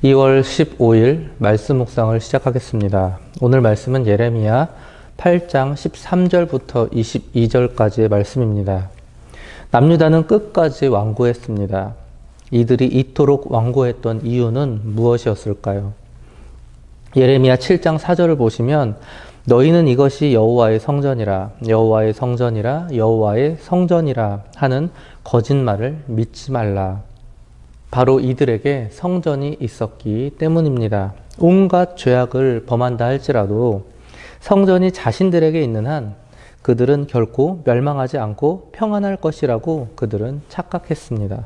2월 15일 말씀 묵상을 시작하겠습니다. 오늘 말씀은 예레미야 8장 13절부터 22절까지의 말씀입니다. 남유다는 끝까지 완고했습니다. 이들이 이토록 완고했던 이유는 무엇이었을까요? 예레미야 7장 4절을 보시면 너희는 이것이 여호와의 성전이라 여호와의 성전이라 여호와의 성전이라 하는 거짓말을 믿지 말라. 바로 이들에게 성전이 있었기 때문입니다. 온갖 죄악을 범한다 할지라도 성전이 자신들에게 있는 한 그들은 결코 멸망하지 않고 평안할 것이라고 그들은 착각했습니다.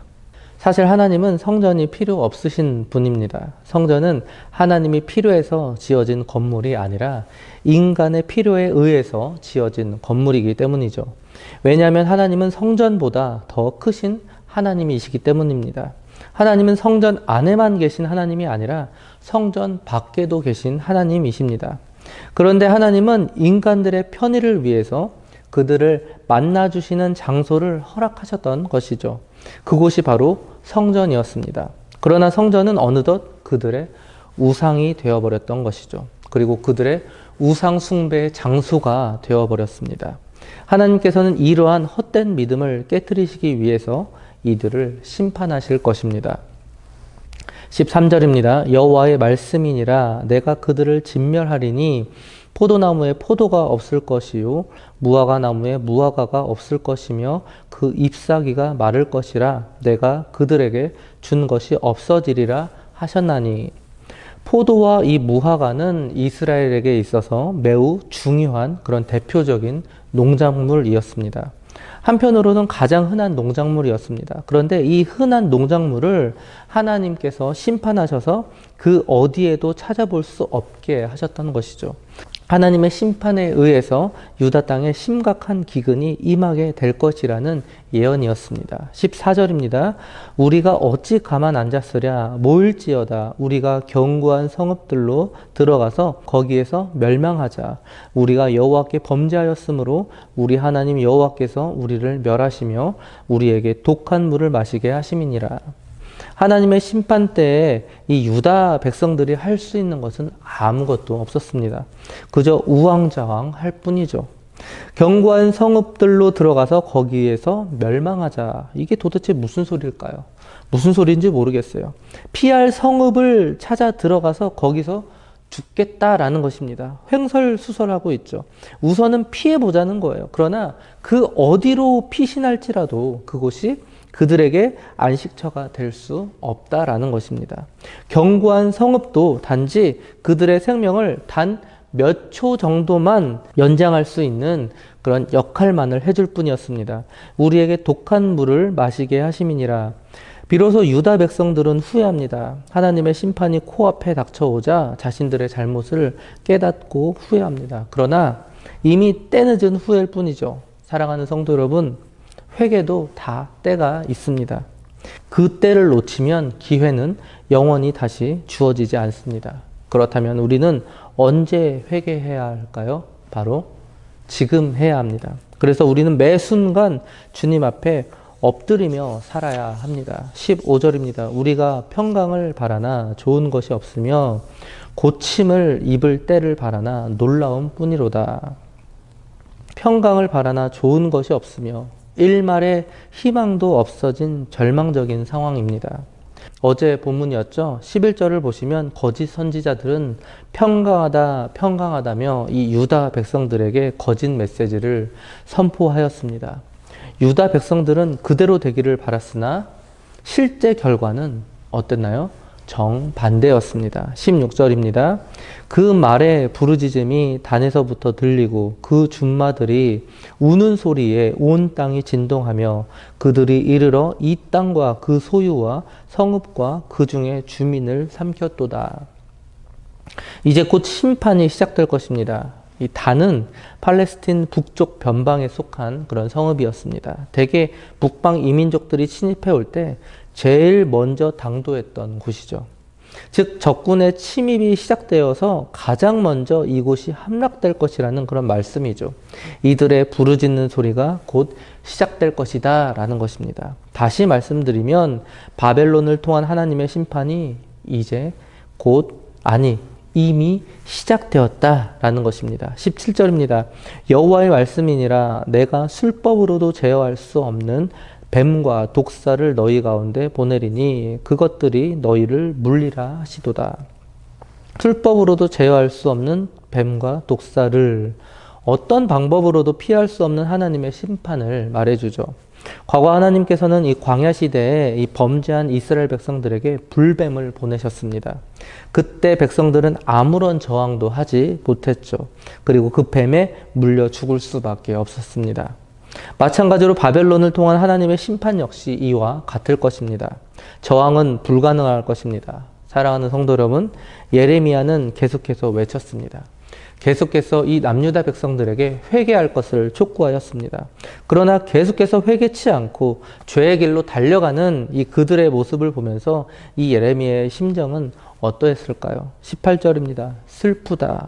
사실 하나님은 성전이 필요 없으신 분입니다. 성전은 하나님이 필요해서 지어진 건물이 아니라 인간의 필요에 의해서 지어진 건물이기 때문이죠. 왜냐하면 하나님은 성전보다 더 크신 하나님이시기 때문입니다. 하나님은 성전 안에만 계신 하나님이 아니라 성전 밖에도 계신 하나님이십니다. 그런데 하나님은 인간들의 편의를 위해서 그들을 만나주시는 장소를 허락하셨던 것이죠. 그곳이 바로 성전이었습니다. 그러나 성전은 어느덧 그들의 우상이 되어버렸던 것이죠. 그리고 그들의 우상 숭배의 장소가 되어버렸습니다. 하나님께서는 이러한 헛된 믿음을 깨트리시기 위해서 이들을 심판하실 것입니다. 13절입니다. 여호와의 말씀이니라 내가 그들을 진멸하리니 포도나무에 포도가 없을 것이요 무화과 나무에 무화과가 없을 것이며 그 잎사귀가 마를 것이라 내가 그들에게 준 것이 없어지리라 하셨나니. 포도와 이 무화과는 이스라엘에게 있어서 매우 중요한 그런 대표적인 농작물이었습니다. 한편으로는 가장 흔한 농작물이었습니다. 그런데 이 흔한 농작물을 하나님께서 심판하셔서 그 어디에도 찾아볼 수 없게 하셨던 것이죠. 하나님의 심판에 의해서 유다 땅에 심각한 기근이 임하게 될 것이라는 예언이었습니다. 14절입니다. 우리가 어찌 가만 앉았으랴 모일지어다 우리가 견고한 성읍들로 들어가서 거기에서 멸망하자. 우리가 여호와께 범죄하였으므로 우리 하나님 여호와께서 우리를 멸하시며 우리에게 독한 물을 마시게 하심이니라. 하나님의 심판 때에 이 유다 백성들이 할 수 있는 것은 아무것도 없었습니다. 그저 우왕좌왕 할 뿐이죠. 견고한 성읍들로 들어가서 거기에서 멸망하자. 이게 도대체 무슨 소리일까요? 무슨 소리인지 모르겠어요. 피할 성읍을 찾아 들어가서 거기서 죽겠다라는 것입니다. 횡설수설하고 있죠. 우선은 피해보자는 거예요. 그러나 그 어디로 피신할지라도 그곳이 그들에게 안식처가 될 수 없다라는 것입니다. 견고한 성읍도 단지 그들의 생명을 단 몇 초 정도만 연장할 수 있는 그런 역할만을 해줄 뿐이었습니다. 우리에게 독한 물을 마시게 하심이니라. 비로소 유다 백성들은 후회합니다. 하나님의 심판이 코앞에 닥쳐오자 자신들의 잘못을 깨닫고 후회합니다. 그러나 이미 때늦은 후회일 뿐이죠. 사랑하는 성도 여러분, 회개도 다 때가 있습니다. 그 때를 놓치면 기회는 영원히 다시 주어지지 않습니다. 그렇다면 우리는 언제 회개해야 할까요? 바로 지금 해야 합니다. 그래서 우리는 매 순간 주님 앞에 엎드리며 살아야 합니다. 15절입니다. 우리가 평강을 바라나 좋은 것이 없으며 고침을 입을 때를 바라나 놀라움 뿐이로다. 평강을 바라나 좋은 것이 없으며 일말의 희망도 없어진 절망적인 상황입니다. 어제 본문이었죠. 11절을 보시면 거짓 선지자들은 평강하다며 이 유다 백성들에게 거짓 메시지를 선포하였습니다. 유다 백성들은 그대로 되기를 바랐으나 실제 결과는 어땠나요? 정반대였습니다. 16절입니다. 그 말의 부르짖음이 단에서부터 들리고 그 준마들이 우는 소리에 온 땅이 진동하며 그들이 이르러 이 땅과 그 소유와 성읍과 그 중에 주민을 삼켰도다. 이제 곧 심판이 시작될 것입니다. 이 단은 팔레스틴 북쪽 변방에 속한 그런 성읍이었습니다. 대개 북방 이민족들이 침입해 올 때 제일 먼저 당도했던 곳이죠. 즉 적군의 침입이 시작되어서 가장 먼저 이곳이 함락될 것이라는 그런 말씀이죠. 이들의 부르짖는 소리가 곧 시작될 것이다 라는 것입니다. 다시 말씀드리면 바벨론을 통한 하나님의 심판이 이제 곧 아니 이미 시작되었다라는 것입니다. 17절입니다. 여호와의 말씀이니라 내가 술법으로도 제어할 수 없는 뱀과 독사를 너희 가운데 보내리니 그것들이 너희를 물리라 하시도다. 술법으로도 제어할 수 없는 뱀과 독사를 어떤 방법으로도 피할 수 없는 하나님의 심판을 말해주죠. 과거 하나님께서는 이 광야 시대에 이 범죄한 이스라엘 백성들에게 불뱀을 보내셨습니다. 그때 백성들은 아무런 저항도 하지 못했죠. 그리고 그 뱀에 물려 죽을 수밖에 없었습니다. 마찬가지로 바벨론을 통한 하나님의 심판 역시 이와 같을 것입니다. 저항은 불가능할 것입니다. 사랑하는 성도 여러분, 예레미야는 계속해서 외쳤습니다. 계속해서 이 남유다 백성들에게 회개할 것을 촉구하였습니다. 그러나 계속해서 회개치 않고 죄의 길로 달려가는 이 그들의 모습을 보면서 이 예레미야의 심정은 어떠했을까요? 18절입니다. 슬프다.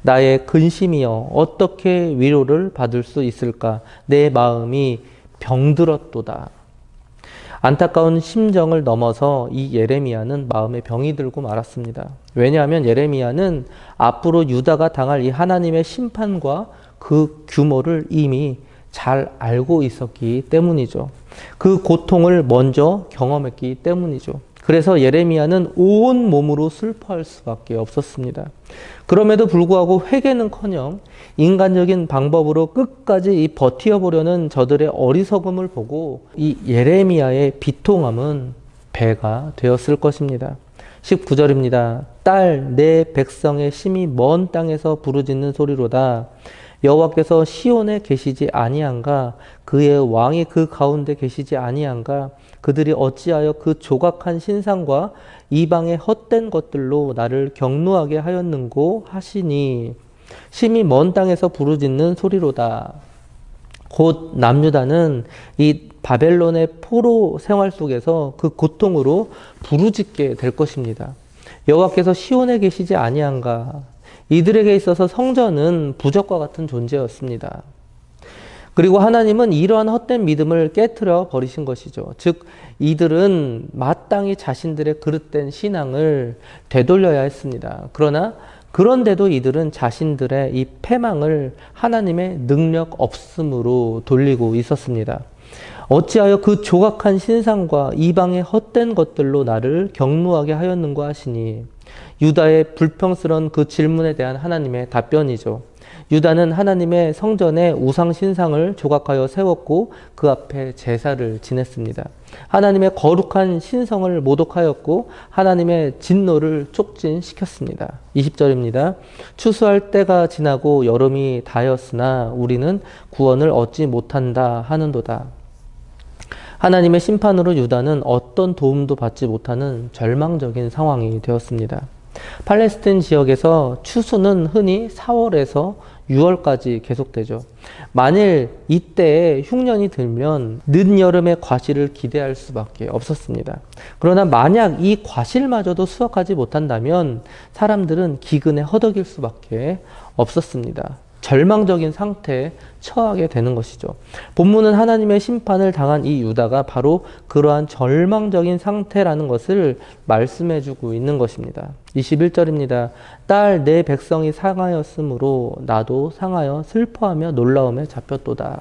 나의 근심이여 어떻게 위로를 받을 수 있을까? 내 마음이 병들었도다. 안타까운 심정을 넘어서 이 예레미야는 마음에 병이 들고 말았습니다. 왜냐하면 예레미야는 앞으로 유다가 당할 이 하나님의 심판과 그 규모를 이미 잘 알고 있었기 때문이죠. 그 고통을 먼저 경험했기 때문이죠. 그래서 예레미야는 온 몸으로 슬퍼할 수밖에 없었습니다. 그럼에도 불구하고 회개는커녕 인간적인 방법으로 끝까지 이 버티어보려는 저들의 어리석음을 보고 이 예레미야의 비통함은 배가 되었을 것입니다. 19절입니다. 딸, 내 백성의 심히 먼 땅에서 부르짖는 소리로다. 여호와께서 시온에 계시지 아니한가? 그의 왕이 그 가운데 계시지 아니한가? 그들이 어찌하여 그 조각한 신상과 이방의 헛된 것들로 나를 경노하게 하였는고 하시니 심히 먼 땅에서 부르짖는 소리로다. 곧 남유다는 이 바벨론의 포로 생활 속에서 그 고통으로 부르짖게 될 것입니다. 여호와께서 시온에 계시지 아니한가? 이들에게 있어서 성전은 부적과 같은 존재였습니다. 그리고 하나님은 이러한 헛된 믿음을 깨트려 버리신 것이죠. 즉 이들은 마땅히 자신들의 그릇된 신앙을 되돌려야 했습니다. 그런데도 이들은 자신들의 이 패망을 하나님의 능력 없음으로 돌리고 있었습니다. 어찌하여 그 조각한 신상과 이방의 헛된 것들로 나를 경노하게 하였는가 하시니, 유다의 불평스러운 그 질문에 대한 하나님의 답변이죠. 유다는 하나님의 성전에 우상 신상을 조각하여 세웠고 그 앞에 제사를 지냈습니다. 하나님의 거룩한 신성을 모독하였고 하나님의 진노를 촉진시켰습니다. 20절입니다. 추수할 때가 지나고 여름이 다였으나 우리는 구원을 얻지 못한다 하는도다. 하나님의 심판으로 유다는 어떤 도움도 받지 못하는 절망적인 상황이 되었습니다. 팔레스틴 지역에서 추수는 흔히 4월에서 6월까지 계속되죠. 만일 이때에 흉년이 들면 늦여름의 과실을 기대할 수밖에 없었습니다. 그러나 만약 이 과실마저도 수확하지 못한다면 사람들은 기근에 허덕일 수밖에 없었습니다. 절망적인 상태에 처하게 되는 것이죠. 본문은 하나님의 심판을 당한 이 유다가 바로 그러한 절망적인 상태라는 것을 말씀해주고 있는 것입니다. 21절입니다. 딸, 내 백성이 상하였으므로 나도 상하여 슬퍼하며 놀라움에 잡혔도다.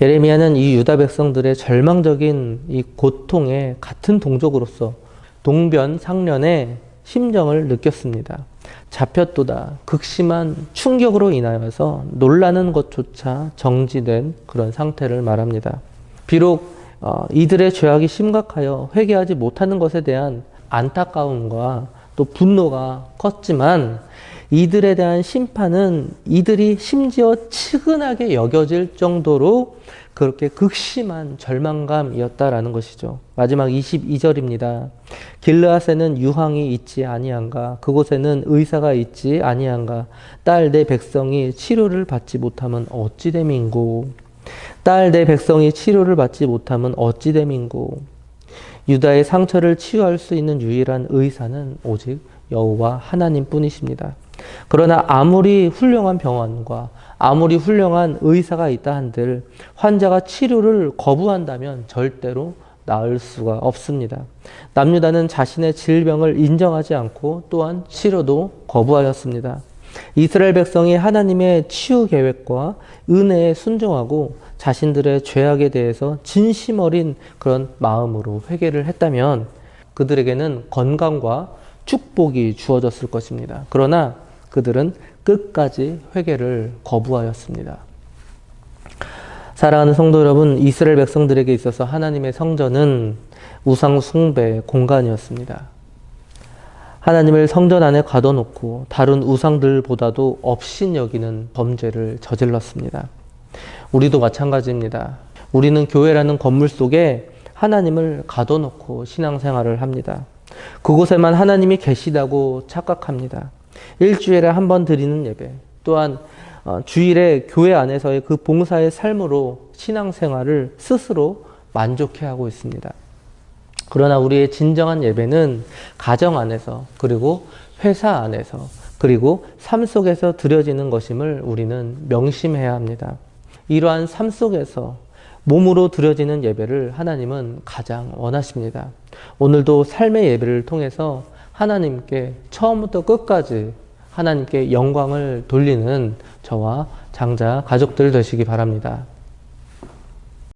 예레미야는 이 유다 백성들의 절망적인 이 고통에 같은 동족으로서 동변상련의 심정을 느꼈습니다. 잡혔도다. 극심한 충격으로 인하여서 놀라는 것조차 정지된 그런 상태를 말합니다. 비록 이들의 죄악이 심각하여 회개하지 못하는 것에 대한 안타까움과 또 분노가 컸지만 이들에 대한 심판은 이들이 심지어 측은하게 여겨질 정도로 그렇게 극심한 절망감이었다라는 것이죠. 마지막 22절입니다. 길르앗에는 유황이 있지 아니한가? 그곳에는 의사가 있지 아니한가? 딸, 내 백성이 치료를 받지 못하면 어찌 됨인고? 딸, 내 백성이 치료를 받지 못하면 어찌 됨인고? 유다의 상처를 치유할 수 있는 유일한 의사는 오직 여호와 하나님뿐이십니다. 그러나 아무리 훌륭한 병원과 아무리 훌륭한 의사가 있다 한들 환자가 치료를 거부한다면 절대로 나을 수가 없습니다. 남유다는 자신의 질병을 인정하지 않고 또한 치료도 거부하였습니다. 이스라엘 백성이 하나님의 치유 계획과 은혜에 순종하고 자신들의 죄악에 대해서 진심 어린 그런 마음으로 회개를 했다면 그들에게는 건강과 축복이 주어졌을 것입니다. 그러나 그들은 끝까지 회개를 거부하였습니다. 사랑하는 성도 여러분, 이스라엘 백성들에게 있어서 하나님의 성전은 우상 숭배의 공간이었습니다. 하나님을 성전 안에 가둬놓고 다른 우상들보다도 업신 여기는 범죄를 저질렀습니다. 우리도 마찬가지입니다. 우리는 교회라는 건물 속에 하나님을 가둬놓고 신앙생활을 합니다. 그곳에만 하나님이 계시다고 착각합니다. 일주일에 한 번 드리는 예배, 또한 주일에 교회 안에서의 그 봉사의 삶으로 신앙생활을 스스로 만족해하고 있습니다. 그러나 우리의 진정한 예배는 가정 안에서, 그리고 회사 안에서, 그리고 삶 속에서 드려지는 것임을 우리는 명심해야 합니다. 이러한 삶 속에서 몸으로 드려지는 예배를 하나님은 가장 원하십니다. 오늘도 삶의 예배를 통해서 하나님께 처음부터 끝까지 하나님께 영광을 돌리는 저와 장자 가족들 되시기 바랍니다.